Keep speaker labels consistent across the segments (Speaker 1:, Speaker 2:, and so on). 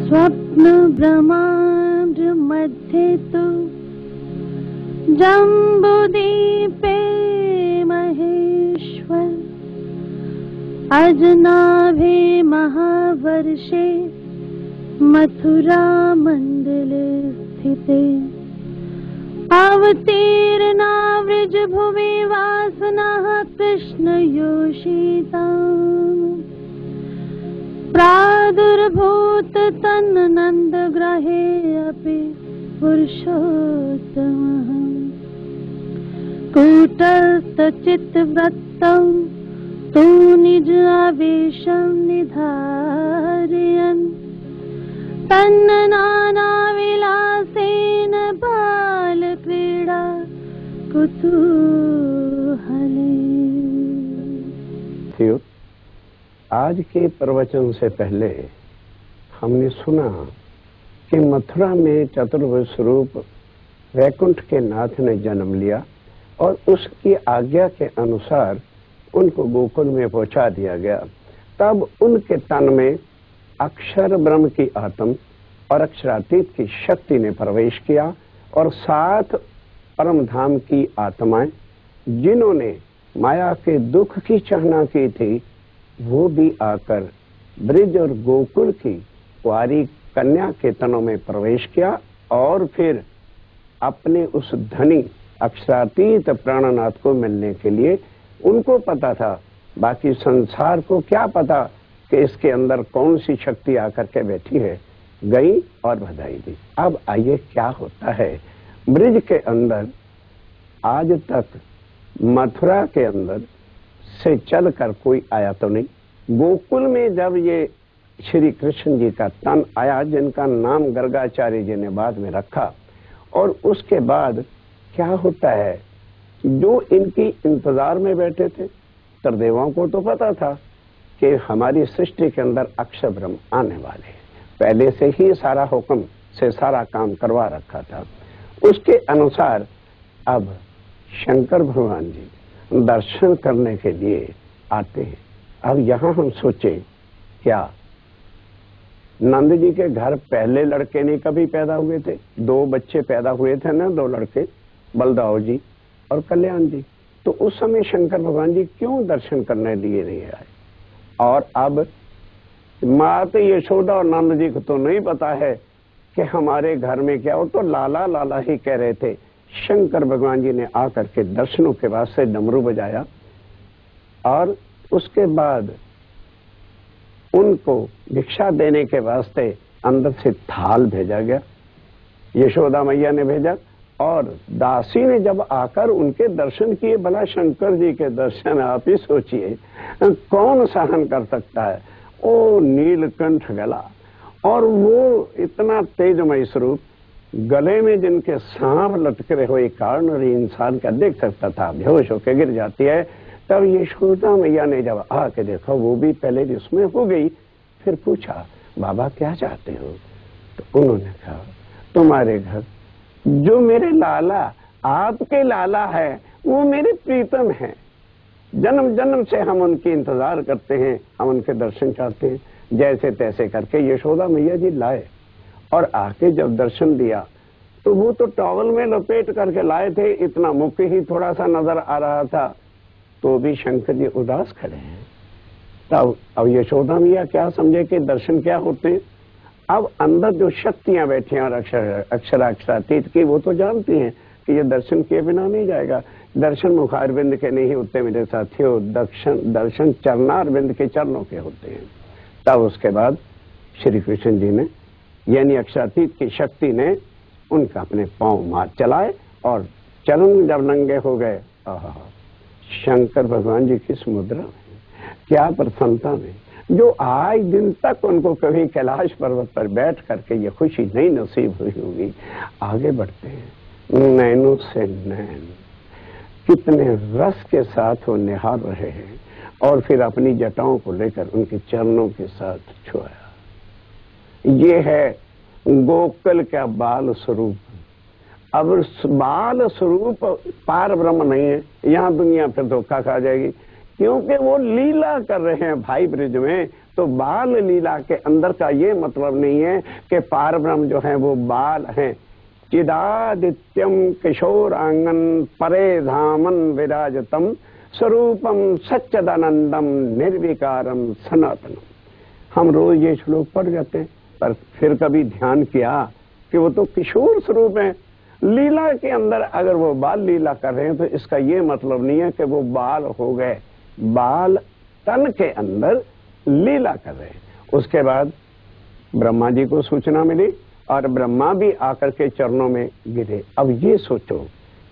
Speaker 1: स्वप्न ब्रह्मांड मध्ये तु जम्बुदीपे महेश्वर अजनाभे महावर्षे मथुरा मंडले स्थिते अवतीर्णा वृजभुवि वासनः कृष्ण योषिता प्रादुर्भूत तन्नंद ग्रहे अपि पुरुषोत्तमः कूटस्थ चित्तवृत्तं तु निज आवेशं निधारयन् तन्न नाना विलासेन बालक्रीडा कुतूहले।
Speaker 2: आज के प्रवचन से पहले हमने सुना कि मथुरा में चतुर्भुज स्वरूप वैकुंठ के नाथ ने जन्म लिया और उसकी आज्ञा के अनुसार उनको गोकुल में पहुंचा दिया गया। तब उनके तन में अक्षर ब्रह्म की आत्म और अक्षरातीत की शक्ति ने प्रवेश किया और 7 परम धाम की आत्माएं जिन्होंने माया के दुख की चाहना की थी वो भी आकर ब्रिज और गोकुल की कुंवारी कन्या के तनों में प्रवेश किया और फिर अपने उस धनी अक्षरातीत प्राणनाथ को मिलने के लिए, उनको पता था, बाकी संसार को क्या पता कि इसके अंदर कौन सी शक्ति आकर के बैठी है, गई और बधाई दी। अब आइए क्या होता है ब्रिज के अंदर। आज तक मथुरा के अंदर से चलकर कोई आया तो नहीं। गोकुल में जब ये श्री कृष्ण जी का तन आया, जिनका नाम गर्गाचार्य जी ने बाद में रखा, और उसके बाद क्या होता है, जो इनकी इंतजार में बैठे थे त्रिदेवों को तो पता था कि हमारी सृष्टि के अंदर अक्षर ब्रह्म आने वाले हैं, पहले से ही सारा हुक्म से सारा काम करवा रखा था। उसके अनुसार अब शंकर भगवान जी दर्शन करने के लिए आते हैं। अब यहाँ हम सोचे, क्या नंद जी के घर पहले लड़के नहीं कभी पैदा हुए थे? 2 बच्चे पैदा हुए थे ना, 2 लड़के, बलदाव जी और कल्याण जी। तो उस समय शंकर भगवान जी क्यों दर्शन करने लिए नहीं आए? और अब माता यशोदा और नंद जी को तो नहीं पता है कि हमारे घर में क्या हो, तो लाला लाला ही कह रहे थे। शंकर भगवान जी ने आकर के दर्शनों के वास्ते डमरू बजाया और उसके बाद उनको भिक्षा देने के वास्ते अंदर से थाल भेजा गया, यशोदा मैया ने भेजा। और दासी ने जब आकर उनके दर्शन किए, भला शंकर जी के दर्शन आप ही सोचिए कौन सहन कर सकता है। ओ नीलकंठ गला, और वो इतना तेजमय स्वरूप, गले में जिनके सांप लटके हुए कारण और इंसान का देख सकता था, बेहोश होकर गिर जाती है। तब यशोदा मैया ने जब आके देखा, वो भी पहले जिसमें हो गई, फिर पूछा बाबा क्या चाहते हो? तो उन्होंने कहा तुम्हारे घर जो मेरे लाला, आपके लाला है, वो मेरे प्रीतम हैं, जन्म जन्म से हम उनकी इंतजार करते हैं, हम उनके दर्शन चाहते हैं। जैसे तैसे करके यशोदा मैया जी लाए और आके जब दर्शन दिया तो वो तो टॉवल में लपेट करके लाए थे, इतना मुख ही थोड़ा सा नजर आ रहा था, तो भी शंकर जी उदास खड़े हैं। तब अब यशोदा मैया क्या समझे कि दर्शन क्या होते हैं। अब अंदर जो शक्तियां बैठी हैं और अक्षरातीत की, वो तो जानती हैं कि ये दर्शन किए बिना नहीं जाएगा। दर्शन मुखारविंद के नहीं होते मेरे साथियों, दर्शन चरणारविंद के चरणों के होते हैं। तब उसके बाद श्री कृष्ण जी ने, यानी अक्षरातीत की शक्ति ने उनका अपने पांव मार चलाए और चरण जब नंगे हो गए, शंकर भगवान जी किस मुद्रा में, क्या प्रसन्नता में, जो आज दिन तक उनको कभी कैलाश पर्वत पर बैठ करके ये खुशी नहीं नसीब हुई होगी। आगे बढ़ते हैं, नैनों से नैन, कितने रस के साथ वो निहार रहे हैं और फिर अपनी जटाओं को लेकर उनके चरणों के साथ छुआया। ये है गोकुल का बाल स्वरूप। अब बाल स्वरूप पार ब्रह्म नहीं है, यहाँ दुनिया फिर धोखा खा जाएगी। क्योंकि वो लीला कर रहे हैं भाई ब्रिज में। तो बाल लीला के अंदर का ये मतलब नहीं है कि पारब्रह्म जो है वो बाल हैं। चिदादित्यम किशोरांगन परे धामन विराजतम स्वरूपम सच्चिदानंदम निर्विकारम सनातनम। हम रोज ये श्लोक पढ़ जाते हैं, पर फिर कभी ध्यान किया कि वो तो किशोर स्वरूप है। लीला के अंदर अगर वो बाल लीला कर रहे हैं तो इसका ये मतलब नहीं है कि वो बाल हो गए, बाल तन के अंदर लीला कर रहे हैं। उसके बाद ब्रह्मा जी को सूचना मिली और ब्रह्मा भी आकर के चरणों में गिरे। अब ये सोचो,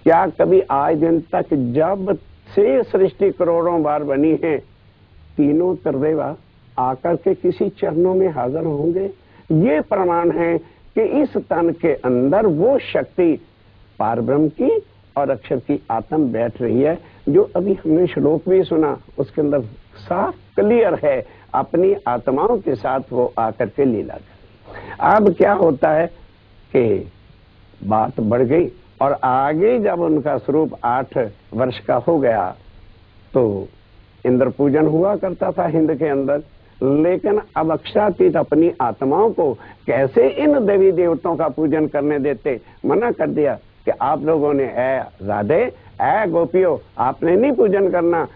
Speaker 2: क्या कभी आज दिन तक जब से सृष्टि करोड़ों बार बनी है, तीनों त्रिदेवा आकर के किसी चरणों में हाजिर होंगे? ये प्रमाण है कि इस तन के अंदर वो शक्ति पारब्रह्म की और अक्षर की आत्म बैठ रही है, जो अभी हमने श्लोक भी सुना, उसके अंदर साफ क्लियर है, अपनी आत्माओं के साथ वो आकर के लीला कर। अब क्या होता है कि बात बढ़ गई और आगे जब उनका स्वरूप 8 वर्ष का हो गया तो इंद्र पूजन हुआ करता था हिंद के अंदर। लेकिन अब अक्षरातीत अपनी आत्माओं को कैसे इन देवी देवताओं का पूजन करने देते? मना कर दिया कि आप लोगों ने ऐ राधे, ऐ गोपियों, आपने नहीं पूजन करना।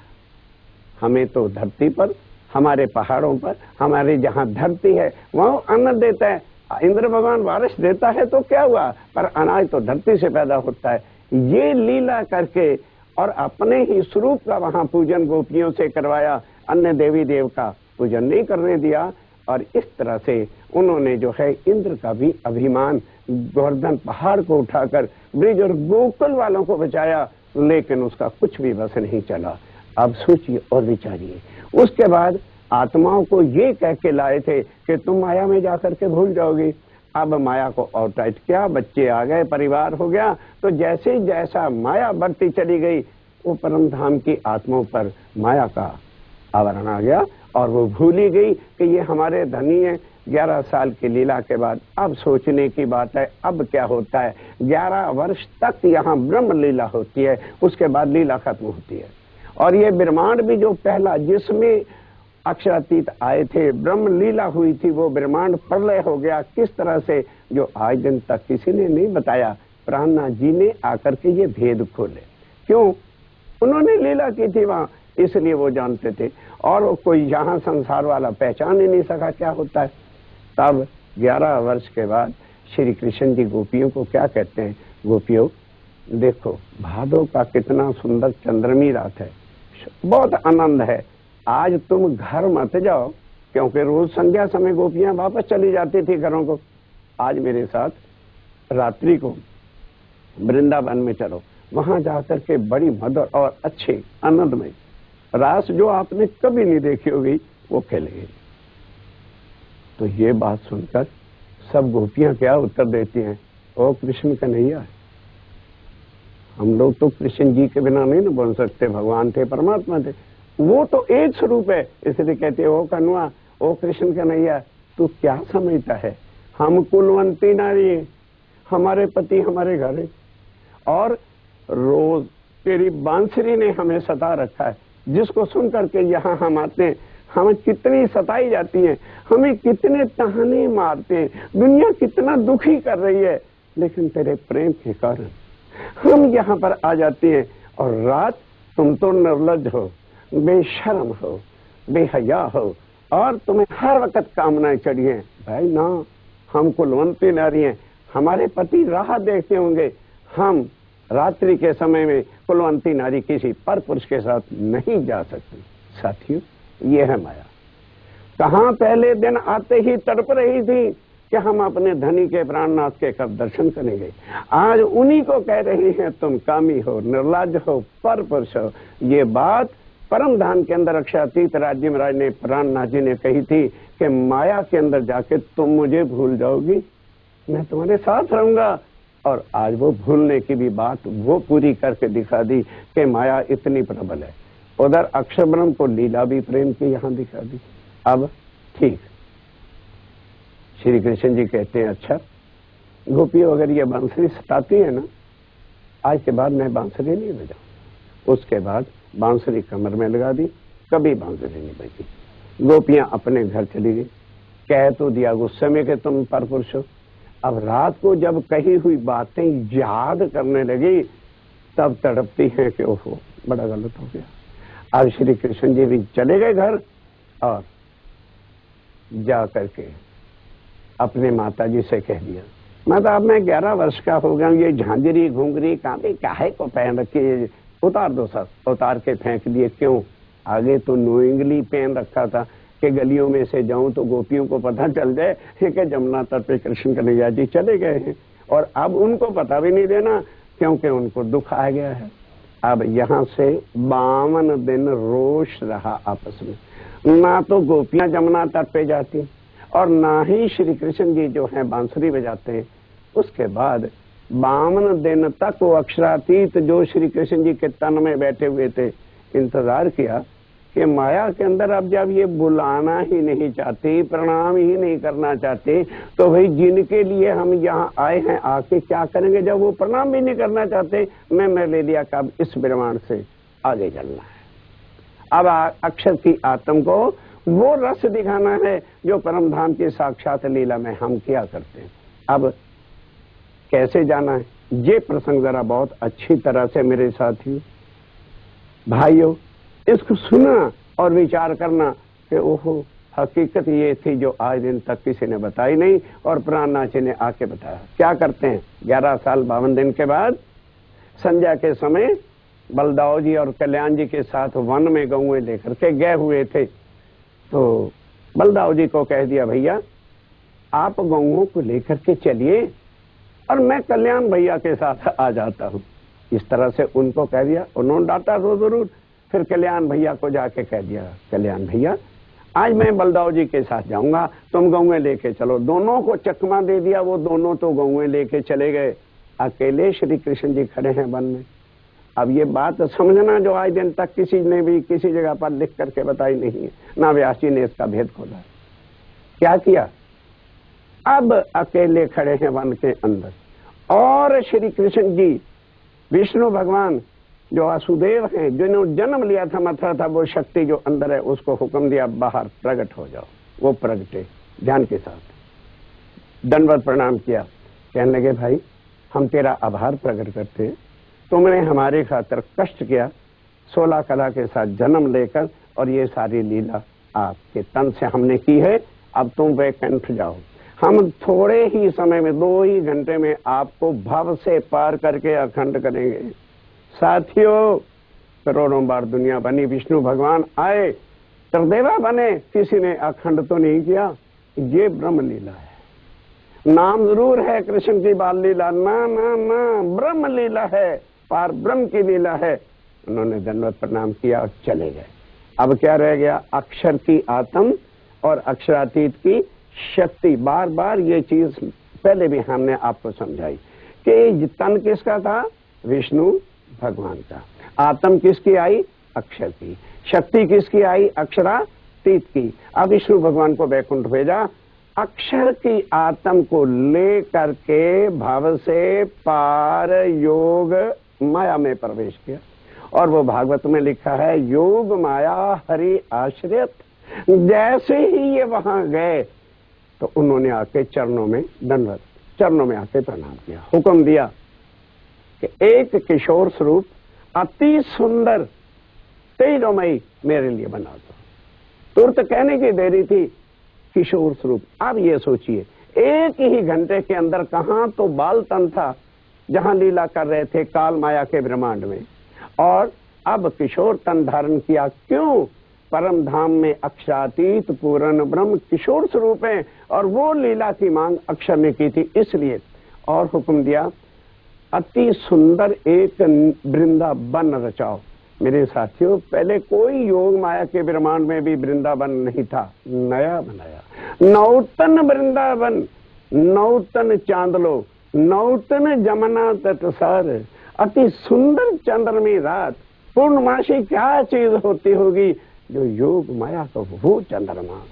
Speaker 2: हमें तो धरती पर, हमारे पहाड़ों पर, हमारी जहाँ धरती है वहां अन्न देता है। इंद्र भगवान बारिश देता है तो क्या हुआ, पर अनाज तो धरती से पैदा होता है। ये लीला करके और अपने ही स्वरूप का वहां पूजन गोपियों से करवाया, अन्य देवी देव का पूजन नहीं करने दिया। और इस तरह से उन्होंने जो है इंद्र का भी अभिमान, गोवर्धन पहाड़ को उठाकर ब्रिज और गोकुल वालों को बचाया, लेकिन उसका कुछ भी बस नहीं चला। अब सोचिए और विचारिए, उसके बाद आत्माओं को ये कह के लाए थे कि तुम माया में जाकर के भूल जाओगी। अब माया को और टाइट किया, बच्चे आ गए, परिवार हो गया, तो जैसे जैसा माया बढ़ती चली गई, वो परम धाम की आत्माओं पर माया का आवरण आ गया और वो भूल ही गई कि ये हमारे धनी है। 11 साल की लीला के बाद अब सोचने की बात है, अब क्या होता है। 11 वर्ष तक यहाँ ब्रह्म लीला होती है, उसके बाद लीला खत्म होती है। और ये ब्रह्मांड भी जो पहला जिसमें अक्षरातीत आए थे, ब्रह्म लीला हुई थी, वो ब्रह्मांड प्रलय हो गया किस तरह से, जो आज दिन तक किसी ने नहीं बताया। प्राणनाथ जी ने आकर के ये भेद खोले। क्यों? उन्होंने लीला की थी वहां, इसलिए वो जानते थे। और वो कोई यहाँ संसार वाला पहचान ही नहीं सका क्या होता है। तब 11 वर्ष के बाद श्री कृष्ण जी गोपियों को क्या कहते हैं, गोपियों देखो भादों का कितना सुंदर चंद्रमी रात है, बहुत आनंद है। आज तुम घर मत जाओ, क्योंकि रोज संध्या समय गोपियां वापस चली जाती थी घरों को। आज मेरे साथ रात्रि को वृंदावन में चलो, वहां जाकर के बड़ी मधुर और अच्छे आनंदमय रास जो आपने कभी नहीं देखी होगी वो खेलेगी। तो ये बात सुनकर सब गोपियां क्या उत्तर देती हैं, ओ कृष्ण कन्हैया है। हम लोग तो कृष्ण जी के बिना नहीं ना बोल सकते, भगवान थे, परमात्मा थे, वो तो एक स्वरूप है, इसलिए कहते ओ कन्वा, ओ कृष्ण कन्हैया, तू क्या समझता है, हम कुलवंती नारी, हमारे पति हमारे घर है, और रोज तेरी बांसुरी ने हमें सता रखा है, जिसको सुन करके यहाँ हम आते हैं, हमें कितनी सताई जाती है, हमें कितने ताने मारते हैं, दुनिया कितना दुखी कर रही है, लेकिन तेरे प्रेम के कारण हम यहाँ पर आ जाते हैं। और रात तुम तो निर्लज्ज हो, बेशर्म हो, बेहया हो, और तुम्हें हर वक्त कामनाएं चढ़ी हैं। भाई ना, हम कुलवंती नारी हैं, हमारे पति राह देखते होंगे, हम रात्रि के समय में कुलवंती नारी किसी पर पुरुष के साथ नहीं जा सकती। साथियों, ये है माया। कहाँ पहले दिन आते ही तड़प रही थी कि हम अपने धनी के प्राणनाथ के कब दर्शन करेंगे, आज उन्हीं को कह रही हैं तुम कामी हो, निर्लज्ज हो, पर पुरुष हो। ये बात परम धाम के अंदर अक्षरातीत राज्य महाराज ने, प्राणनाथ जी ने कही थी कि माया के अंदर जाके तुम मुझे भूल जाओगी, मैं तुम्हारे साथ रहूंगा। और आज वो भूलने की भी बात वो पूरी करके दिखा दी कि माया इतनी प्रबल है। उधर अक्षर ब्रह्म को लीला भी प्रेम की यहाँ दिखा दी। अब ठीक, श्री कृष्ण जी कहते हैं अच्छा गोपियों, अगर ये बांसुरी सताती है ना, आज के बाद मैं बांसुरी नहीं बजाऊं। उसके बाद बांसुरी कमर में लगा दी, कभी बांसुरी नहीं बजी। गोपियां अपने घर चली गई। कह तो दिया गुस्से में कि तुम परपुरुष हो। अब रात को जब कही हुई बातें याद करने लगी तब तड़पती हैं कि ओहो बड़ा गलत हो गया। अब श्री कृष्ण जी भी चले गए घर और जा करके अपने माता जी से कह दिया, माता अब मैं 11 वर्ष का हो गया, ये झांझरी घुंघरी कांटे काहे को पहन रखे, उतार दो सब। उतार के फेंक दिए। क्यों? आगे तो नोइंगली पहन रखा था कि गलियों में से जाऊं तो गोपियों को पता चल जाए कि जमुना तट पे कृष्ण कन्हैया जी चले गए हैं, और अब उनको पता भी नहीं देना क्योंकि उनको दुख आ गया है। अब यहाँ से 52 दिन रोष रहा आपस में। ना तो गोपियां जमुना तट पे जाती और ना ही श्री कृष्ण जी जो है बांसुरी बजाते हैं। उसके बाद 52 दिन तक वो अक्षरातीत जो श्री कृष्ण जी के तन में बैठे हुए थे इंतजार किया कि माया के अंदर अब जब ये बुलाना ही नहीं चाहते, प्रणाम ही नहीं करना चाहते, तो भाई जिनके लिए हम यहाँ आए हैं आके क्या करेंगे। जब वो प्रणाम भी नहीं करना चाहते, मैं ले लिया कि अब इस ब्रह्मांड से आगे चलना है। अब अक्षर की आत्म को वो रस दिखाना है जो परम धाम की साक्षात लीला में हम किया करते हैं। अब कैसे जाना है ये प्रसंग जरा बहुत अच्छी तरह से मेरे साथियों भाइयों इसको सुना और विचार करना कि ओहो हकीकत ये थी जो आज दिन तक किसी ने बताई नहीं और प्राणनाथ जी ने आके बताया। क्या करते हैं, 11 साल 52 दिन के बाद संध्या के समय बलदाव जी और कल्याण जी के साथ वन में गौएं लेकर के गए हुए थे। तो बलदाव जी को कह दिया भैया आप गौओं को लेकर के चलिए और मैं कल्याण भैया के साथ आ जाता हूँ। इस तरह से उनको कह दिया। उन्होंने डांटा तो जरूर, फिर कल्याण भैया को जाके कह दिया कल्याण भैया आज मैं बलदाव जी के साथ जाऊंगा, तुम गौएं लेके चलो। दोनों को चकमा दे दिया। वो दोनों तो गौएं लेके चले गए। अकेले श्री कृष्ण जी खड़े हैं वन में। अब ये बात समझना जो आज दिन तक किसी ने भी किसी जगह पर लिख करके बताई नहीं है, ना व्यास जी ने इसका भेद खोला। क्या किया, अब अकेले खड़े हैं वन के अंदर और श्री कृष्ण जी विष्णु भगवान जो वासुदेव हैं जिन्होंने जन्म लिया था मथुरा था, वो शक्ति जो अंदर है उसको हुक्म दिया बाहर प्रकट हो जाओ। वो प्रगटे ध्यान के साथ दंडवत प्रणाम किया। कहने लगे भाई हम तेरा आभार प्रकट करते हैं, तुमने हमारे खातिर कष्ट किया, 16 कला के साथ जन्म लेकर और ये सारी लीला आपके तन से हमने की है। अब तुम वैकुंठ जाओ, हम थोड़े ही समय में 2 ही घंटे में आपको भव से पार करके अखंड करेंगे। साथियों करोड़ों बार दुनिया बनी, विष्णु भगवान आए, त्रिदेवा बने, किसी ने अखंड तो नहीं किया। ये ब्रह्म लीला है। नाम जरूर है कृष्ण की बाल लीला, ना ना ना ब्रह्म लीला है, पार ब्रह्म की लीला है। उन्होंने दंडवत प्रणाम किया और चले गए। अब क्या रह गया, अक्षर की आत्म और अक्षरातीत की शक्ति। बार बार ये चीज पहले भी हमने आपको समझाई कि तन किसका था, विष्णु भगवान का। आत्म किसकी आई, अक्षर की। शक्ति किसकी आई, अक्षरातीत की। अब विष्णु भगवान को वैकुंठ भेजा, अक्षर की आत्म को ले करके भव से पार योग माया में प्रवेश किया। और वो भागवत में लिखा है योग माया हरि आश्रित। जैसे ही ये वहां गए तो उन्होंने आके चरणों में दंडवत, चरणों में आके प्रणाम किया। हुक्म दिया कि एक किशोर स्वरूप अति सुंदर तेजोमयी मेरे लिए बना दो। तुरंत कहने की देरी थी किशोर स्वरूप। अब ये सोचिए एक ही घंटे के अंदर कहां तो बाल तन था जहां लीला कर रहे थे काल माया के ब्रह्मांड में, और अब किशोर तन धारण किया। क्यों, परम धाम में अक्षरातीत पूर्ण ब्रह्म किशोर स्वरूप है और वो लीला की मांग अक्षर ने की थी, इसलिए। और हुक्म दिया अति सुंदर एक वृंदावन रचाओ। मेरे साथियों पहले कोई योग माया के ब्रह्मांड में भी वृंदावन नहीं था, नया बनाया। नौतन वृंदावन, नौतन चांदलो, नौतन जमुना तट सार। अति सुंदर चंद्रमी रात, पूर्णमासी क्या चीज होती होगी जो योग माया का वो चंद्रमा,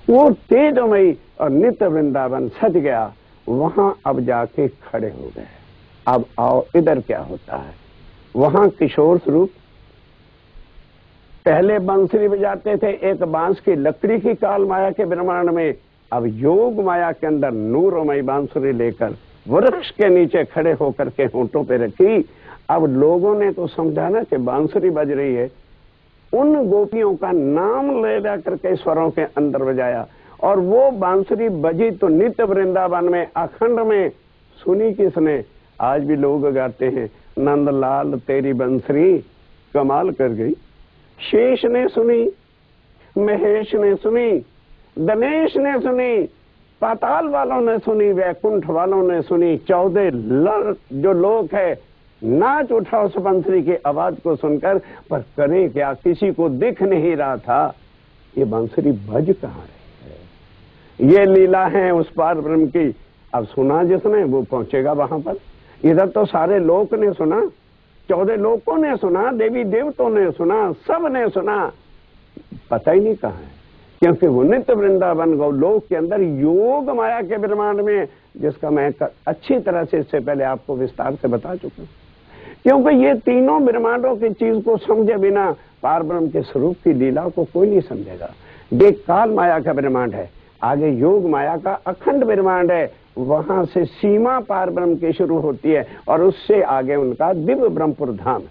Speaker 2: वो तेजमयी और नित्य वृंदावन सज गया। वहां अब जाके खड़े हो गए। अब आओ इधर क्या होता है, वहां किशोर स्वरूप पहले बांसुरी बजाते थे एक बांस की लकड़ी की काल माया के ब्रह्मांड में, अब योग माया के अंदर नूरमयी बांसुरी लेकर वृक्ष के नीचे खड़े होकर के होंठों पे रखी। अब लोगों ने तो समझा ना कि बांसुरी बज रही है, उन गोपियों का नाम ले जा करके स्वरों के अंदर बजाया, और वो बांसुरी बजी तो नित्य वृंदावन में अखंड में सुनी किसने? आज भी लोग गाते हैं, नंदलाल तेरी बंसुरी कमाल कर गई। शेष ने सुनी, महेश ने सुनी, गणेश ने सुनी, पाताल वालों ने सुनी, वैकुंठ वालों ने सुनी, 14 जो लोग है नाच उठा उस बंसुरी की आवाज को सुनकर, पर करे क्या? किसी को दिख नहीं रहा था ये बांसुरी बज कहाँ रही है। ये लीला है उस पार ब्रह्म की। अब सुना जिसने वो पहुंचेगा वहां पर। इधर तो सारे लोक ने सुना, 14 लोकों ने सुना, देवी देवताओं ने सुना, सब ने सुना, पता ही नहीं कहाँ है, क्योंकि वो नित्य वृंदावन गौलोक के अंदर योग माया के ब्रह्मांड में, जिसका मैं अच्छी तरह से इससे पहले आपको विस्तार से बता चुका हूं। क्योंकि ये तीनों ब्रह्मांडों की चीज को समझे बिना पार ब्रह्म के स्वरूप की लीला को कोई नहीं समझेगा। ये काल माया का ब्रह्मांड है, आगे योग माया का अखंड ब्रह्मांड है, वहां से सीमा पार ब्रह्म की शुरू होती है और उससे आगे उनका दिव्य ब्रह्मपुर धाम।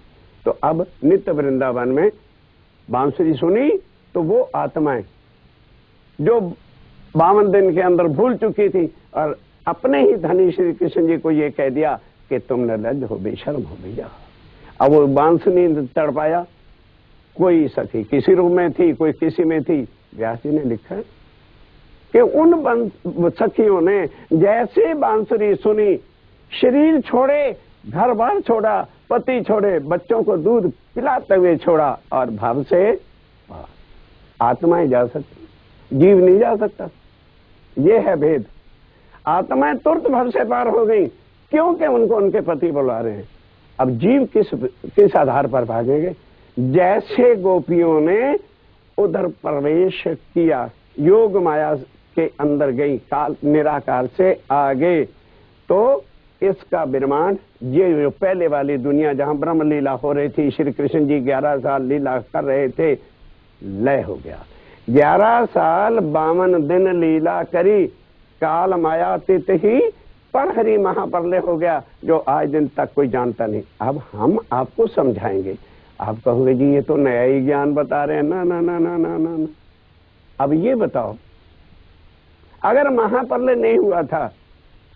Speaker 2: तो अब नित्य वृंदावन में बांसुरी सुनी तो वो आत्माएं जो 52 दिन के अंदर भूल चुकी थी और अपने ही धनी श्री कृष्ण जी को ये कह दिया कि तुम निर्लज्ज हो, बेशर्म हो भैया। अब वो बांसुरी तड़ पाया, कोई सखी किसी रूप में थी, कोई किसी में थी। व्यास जी ने लिखा है कि उन सखियों ने जैसे बांसुरी सुनी, शरीर छोड़े, घर बार छोड़ा, पति छोड़े, बच्चों को दूध पिलाते हुए छोड़ा, और भाव से आत्माएं जा सकती, जीव नहीं जा सकता। ये है भेद। आत्माएं तुरंत भव से पार हो गई, क्योंकि उनको उनके पति बुला रहे हैं। अब जीव किस आधार पर भागेंगे? जैसे गोपियों ने उधर प्रवेश किया, योग माया के अंदर गई, काल निराकार से आगे, तो इसका ब्रह्मांड, ये जो पहले वाली दुनिया जहां ब्रह्म लीला हो रही थी, श्री कृष्ण जी 11 साल लीला कर रहे थे, लय हो गया। 11 साल 52 दिन लीला करी, काल माया तित ही पर हरि महाप्रलय हो गया, जो आज दिन तक कोई जानता नहीं। अब हम आपको समझाएंगे, आप कहोगे जी ये तो नया ही ज्ञान बता रहे हैं। ना ना ना ना ना ना, ना। अब ये बताओ, अगर महाप्रलय नहीं हुआ था,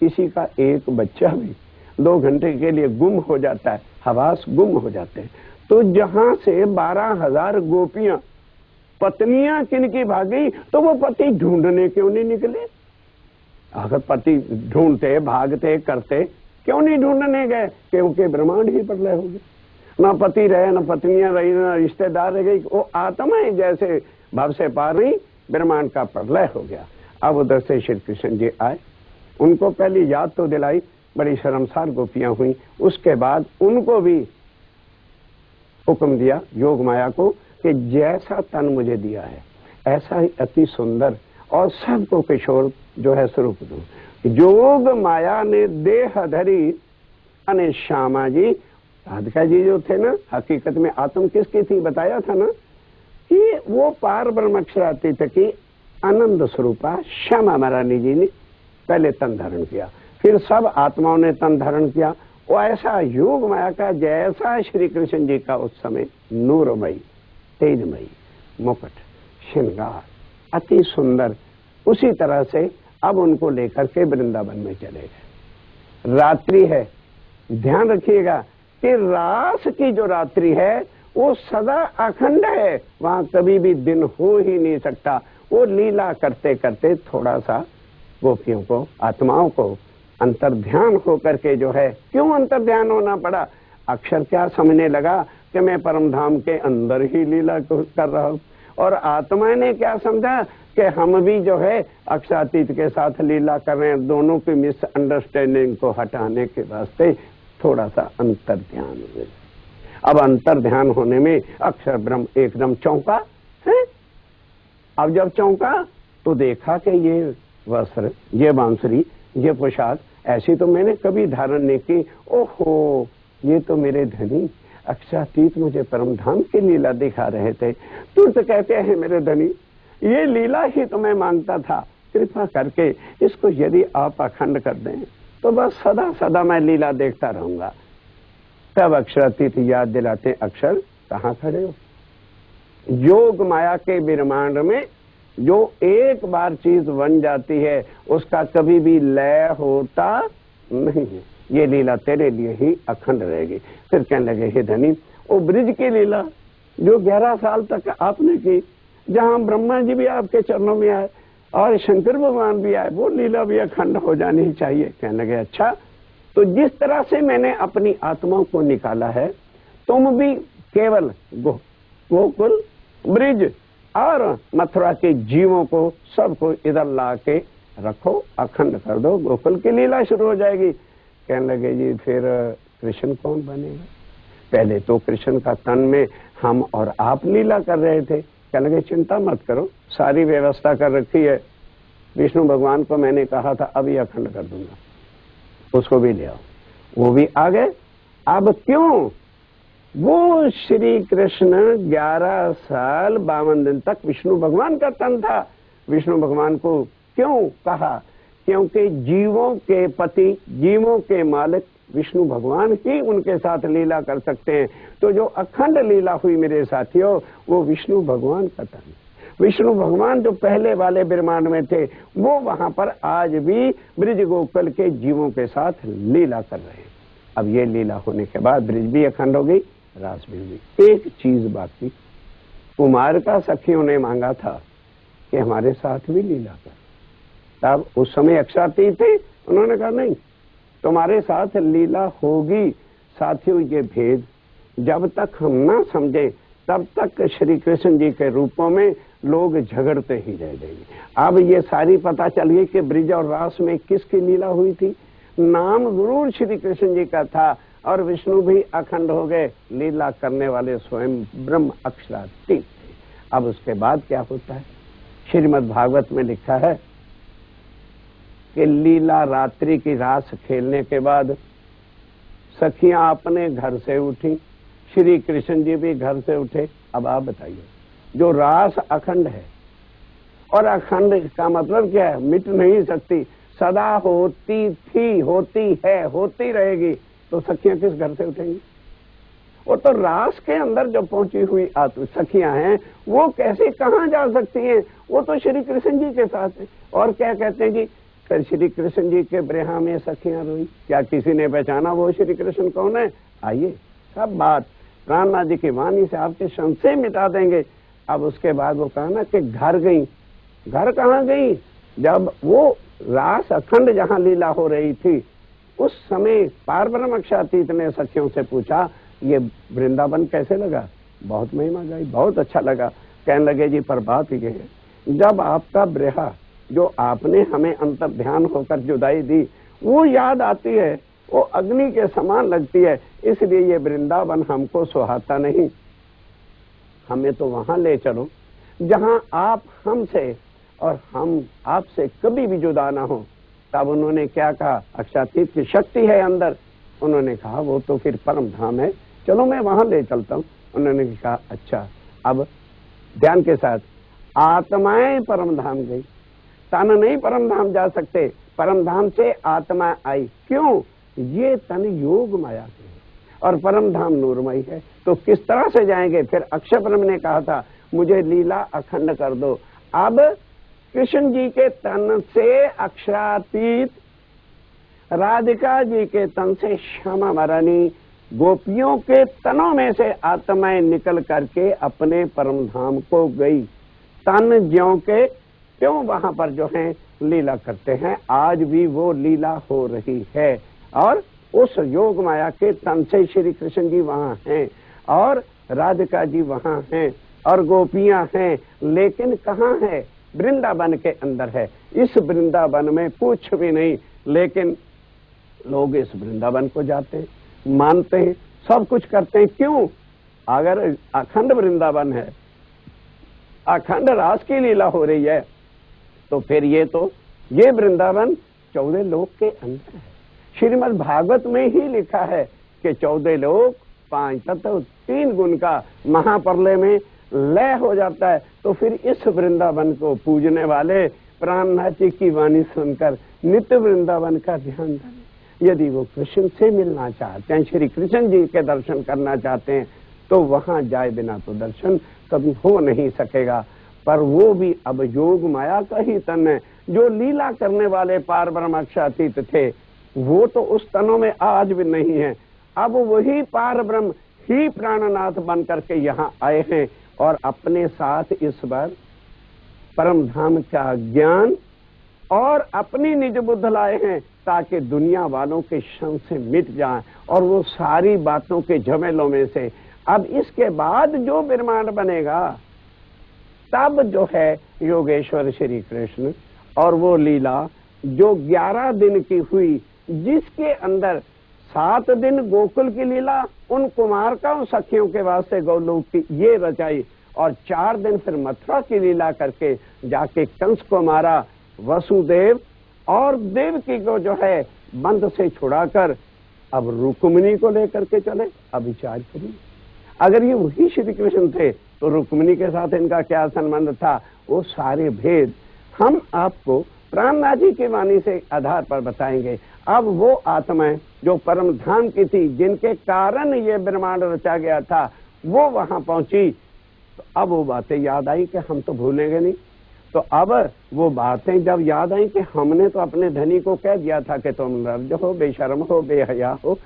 Speaker 2: किसी का एक बच्चा भी 2 घंटे के लिए गुम हो जाता है, हवास गुम हो जाते हैं, तो जहां से 12,000 गोपियां पत्नियां किनकी भागी, तो वो पति ढूंढने क्यों नहीं निकले? अगर पति ढूंढते, भागते, करते, क्यों नहीं ढूंढने गए? क्योंकि ब्रह्मांड ही प्रलय हो गया। ना पति रहे, ना पत्नियां रही, ना रिश्तेदार रह गई, वो आत्माएं जैसे भाव से पार रही, ब्रह्मांड का प्रलय हो गया। अब उधर से श्री कृष्ण जी आए, उनको पहली याद तो दिलाई, बड़ी शर्मसार गोपियां हुई। उसके बाद उनको भी हुक्म दिया योग माया को कि जैसा तन मुझे दिया है ऐसा ही अति सुंदर और सबको किशोर जो है स्वरूप दो। योग माया ने देह धरी, अने श्यामा जी, राधिका जी जो थे ना, हकीकत में आत्म किसकी थी बताया था ना, कि वो पार ब्रह्म अक्षरातीत की आनंद स्वरूपा श्यामा महारानी जी ने पहले तन धारण किया, फिर सब आत्माओं ने तन धारण किया। वो ऐसा योग माया का जैसा श्री कृष्ण जी का उस समय नूरमयी, तेजमयी, मुकुट, श्रृंगार अति सुंदर, उसी तरह से अब उनको लेकर के वृंदावन में चले गए। रात्रि है, ध्यान रखिएगा कि रास की जो रात्रि है वो सदा अखंड है, वहां कभी भी दिन हो ही नहीं सकता। वो लीला करते करते थोड़ा सा गोपियों को, आत्माओं को अंतर ध्यान होकर के जो है, क्यों अंतर ध्यान होना पड़ा? अक्षर क्या समझने लगा कि मैं परम धाम के अंदर ही लीला कर रहा हूं, और आत्मा ने क्या समझा कि हम भी जो है अक्षरातीत के साथ लीला कर रहे हैं। दोनों की मिसअंडरस्टैंडिंग को हटाने के वास्ते थोड़ा सा अंतर ध्यान हुए। अब अंतर ध्यान होने में अक्षर ब्रह्म एकदम चौंका है। अब जब चौंका तो देखा कि ये वस्त्र, ये बांसुरी, ये पोशाक ऐसी तो मैंने कभी धारण नहीं की। ओहो, ये तो मेरे धनी, अक्षरातीत मुझे परम धाम की लीला दिखा रहे थे। तुरंत कहते हैं मेरे धनी, ये लीला ही तो मैं मांगता था, कृपा करके इसको यदि आप अखंड कर दें तो बस सदा सदा मैं लीला देखता रहूंगा। तब अक्षरातीत याद दिलाते, अक्षर कहाँ खड़े हो? योग माया के ब्रह्मांड में जो एक बार चीज बन जाती है उसका कभी भी लय होता नहीं है। ये लीला तेरे लिए ही अखंड रहेगी। फिर कहने लगे, हे धनी, वो ब्रिज की लीला जो 11 साल तक आपने की, जहां ब्रह्मा जी भी आपके चरणों में आए और शंकर भगवान भी आए, वो लीला भी अखंड हो जानी चाहिए। कहने लगे, अच्छा, तो जिस तरह से मैंने अपनी आत्मा को निकाला है, तुम भी केवल गोकुल, ब्रिज और मथुरा के जीवों को सबको इधर ला के रखो, अखंड कर दो, गोकुल की लीला शुरू हो जाएगी। कहने लगे, जी फिर कृष्ण कौन बनेगा? पहले तो कृष्ण का तन में हम और आप लीला कर रहे थे। कहने लगे, चिंता मत करो, सारी व्यवस्था कर रखी है। विष्णु भगवान को मैंने कहा था अभी अखंड कर दूंगा, उसको भी ले आओ। वो भी आ गए। अब क्यों? वो श्री कृष्ण 11 साल 52 दिन तक विष्णु भगवान का तन था। विष्णु भगवान को क्यों कहा? क्योंकि जीवों के पति, जीवों के मालिक विष्णु भगवान ही उनके साथ लीला कर सकते हैं। तो जो अखंड लीला हुई मेरे साथियों, वो विष्णु भगवान का तन। विष्णु भगवान जो पहले वाले ब्रह्मांड में थे, वो वहां पर आज भी ब्रिज गोकुल के जीवों के साथ लीला कर रहे हैं। अब ये लीला होने के बाद ब्रिज भी अखंड हो गई, रास भी हुई। एक चीज बाकी, कुमार का सखियों ने मांगा था कि हमारे साथ भी लीला कर। तब उस समय अक्षरातीत थे, उन्होंने कहा नहीं, तुम्हारे साथ लीला होगी। साथियों, ये भेद जब तक हम ना समझे तब तक श्री कृष्ण जी के रूपों में लोग झगड़ते ही रह जाएंगे। अब ये सारी पता चल गई कि ब्रिज और रास में किसकी लीला हुई थी। नाम जरूर श्री कृष्ण जी का था और विष्णु भी अखंड हो गए, लीला करने वाले स्वयं ब्रह्म अक्षरातीत थे। अब उसके बाद क्या होता है? श्रीमद् भागवत में लिखा है कि लीला रात्रि की रास खेलने के बाद सखियां अपने घर से उठी, श्री कृष्ण जी भी घर से उठे। अब आप बताइए, जो रास अखंड है, और अखंड का मतलब क्या है? मिट नहीं सकती, सदा होती थी, होती है, होती रहेगी। तो सखियां किस घर से उठेंगी? और तो रास के अंदर जो पहुंची हुई सखियां हैं, वो कैसे कहां जा सकती हैं? वो तो श्री कृष्ण जी के साथ है। और क्या कहते हैं जी, श्री कृष्ण जी के ब्रह्मा में सखियां रोई। क्या किसी ने पहचाना वो श्री कृष्ण कौन है? आइए, सब बात प्राणनाथ जी की वाणी से आपके संशय मिटा देंगे। अब उसके बाद वो कहा ना कि घर गई। घर कहाँ गई? जब वो रास अखंड जहां लीला हो रही थी, उस समय पारब्रह्म अक्षरातीत ने सखियों से पूछा, ये वृंदावन कैसे लगा? बहुत महिमा गाई, बहुत अच्छा लगा। कहने लगे, जी पर बात ये है, जब आपका ब्रह्मा, जो आपने हमें अंतर ध्यान होकर जुदाई दी, वो याद आती है, वो अग्नि के समान लगती है, इसलिए ये वृंदावन हमको सुहाता नहीं। हमें तो वहां ले चलो जहां आप हमसे और हम आपसे कभी भी जुदा ना हो। तब उन्होंने क्या कहा? अक्षरातीत की शक्ति है अंदर। उन्होंने कहा वो तो फिर परम धाम है, चलो मैं वहां ले चलता हूं। उन्होंने कहा अच्छा। अब ध्यान के साथ, आत्माएं परम धाम गई, तन नहीं परम धाम जा सकते, परम धाम से आत्मा आई। क्यों? ये तन योग माया के है और परम धाम नूरमयी है, तो किस तरह से जाएंगे? फिर अक्षय ब्रह्म ने कहा था, मुझे लीला अखंड कर दो। अब कृष्ण जी के तन से अक्षरातीत, राधिका जी के तन से श्यामा महारानी, गोपियों के तनों में से आत्माएं निकल करके अपने परम धाम को गई। तन ज्यों के त्यों वहां पर जो है लीला करते हैं। आज भी वो लीला हो रही है और उस योग माया के तन से श्री कृष्ण जी वहां हैं और राधिका जी वहां हैं और गोपियां हैं। लेकिन कहाँ है? वृंदावन के अंदर है। इस वृंदावन में कुछ भी नहीं, लेकिन लोग इस वृंदावन को जाते हैं, मानते हैं, सब कुछ करते हैं। क्यों? अगर अखंड वृंदावन है, अखंड रास की लीला हो रही है, तो फिर ये वृंदावन 14 लोक के अंदर है। श्रीमद् भागवत में ही लिखा है कि 14 लोक 5 तत्व 3 गुण का महाप्रलय में लय हो जाता है। तो फिर इस वृंदावन को पूजने वाले प्राणनाथ जी की वाणी सुनकर नित्य वृंदावन का ध्यान करें। यदि वो कृष्ण से मिलना चाहते हैं, श्री कृष्ण जी के दर्शन करना चाहते हैं, तो वहां जाए बिना तो दर्शन कभी हो नहीं सकेगा। पर वो भी अब योग माया का ही तन है। जो लीला करने वाले पार ब्रह्म अक्षरातीत थे, वो तो उस तनों में आज भी नहीं है। अब वही पार ब्रह्म ही प्राणनाथ बन करके यहाँ आए हैं और अपने साथ इस बार परम धाम का ज्ञान और अपनी निज बुद्ध लाए हैं, ताकि दुनिया वालों के क्षण से मिट जाएं और वो सारी बातों के झमेलों में से अब इसके बाद जो ब्रह्मांड बनेगा, तब जो है योगेश्वर श्री कृष्ण और वो लीला जो 11 दिन की हुई, जिसके अंदर 7 दिन गोकुल की लीला उन कुमारकाओं सखियों के वास्ते गौलोक की ये रचाई, और 4 दिन फिर मथुरा की लीला करके जाके कंस को मारा, वसुदेव और देवकी को जो है बंद से छुड़ाकर अब रुक्मिणी को लेकर के चले। अब विचार करिए, अगर ये वही श्री कृष्ण थे तो रुक्मिणी के साथ इनका क्या संबंध था? वो सारे भेद हम आपको प्राणनाथ जी की वाणी से आधार पर बताएंगे। अब वो आत्माएं जो परम धाम की थी, जिनके कारण ये ब्रह्मांड रचा गया था, वो वहां पहुंची। तो अब वो बातें याद आई कि हम तो भूलेंगे नहीं। तो अब वो बातें जब याद आई कि हमने तो अपने धनी को कह दिया था कि तुम निर्लज्ज हो, बेशर्म हो, बेहया हो,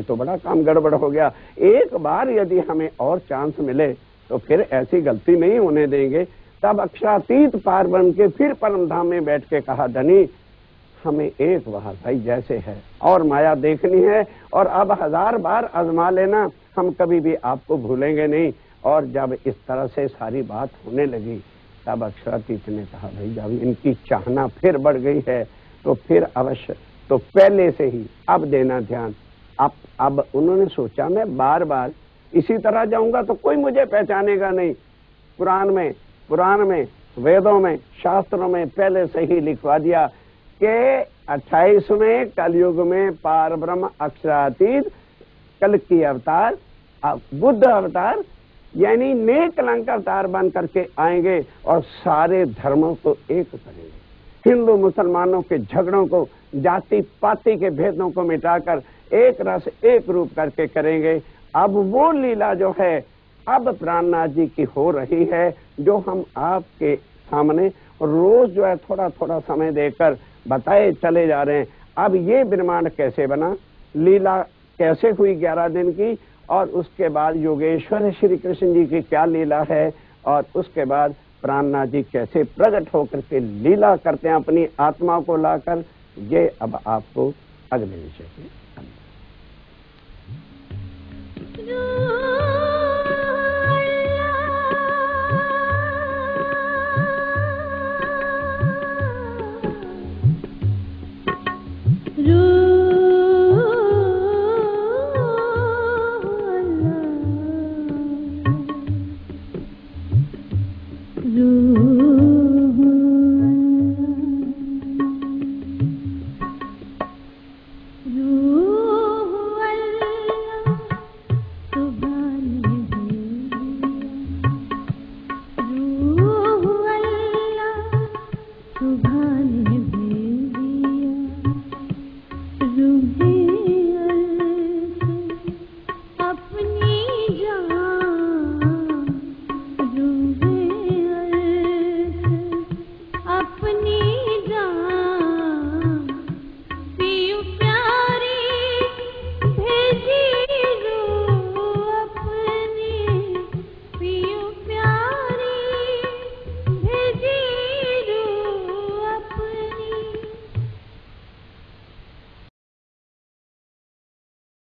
Speaker 2: तो बड़ा काम गड़बड़ हो गया। एक बार यदि हमें और चांस मिले तो फिर ऐसी गलती नहीं होने देंगे। तब अक्षरातीत पार बन के फिर परम धाम में बैठ के कहा, धनी हमें एक बार भाई जैसे है और माया देखनी है, और अब 1000 बार आजमा लेना, हम कभी भी आपको भूलेंगे नहीं। और जब इस तरह से सारी बात होने लगी, तब अक्षरातीत ने कहा, भाई जब इनकी चाहना फिर बढ़ गई है तो फिर अवश्य तो पहले से ही अब देना ध्यान। अब उन्होंने सोचा मैं बार बार इसी तरह जाऊंगा तो कोई मुझे पहचानेगा नहीं। पुराण में वेदों में शास्त्रों में पहले से ही लिखवा दिया कि 28वें कलयुग में पार ब्रह्म अक्षरातीत कल की अवतार बुद्ध अवतार यानी नेक कलंक अवतार बन करके आएंगे और सारे धर्मों को एक करेंगे। हिंदू मुसलमानों के झगड़ों को, जाति पाति के भेदों को मिटाकर एक रस एक रूप करके करेंगे। अब वो लीला जो है अब प्राणनाथ जी की हो रही है, जो हम आपके सामने रोज जो है थोड़ा थोड़ा समय देकर बताए चले जा रहे हैं। अब ये ब्रह्मांड कैसे बना, लीला कैसे हुई 11 दिन की, और उसके बाद योगेश्वर श्री कृष्ण जी की क्या लीला है, और उसके बाद प्राणनाथ जी कैसे प्रकट होकर के लीला करते हैं अपनी आत्मा को लाकर, ये अब आपको अगले विषय में
Speaker 1: रू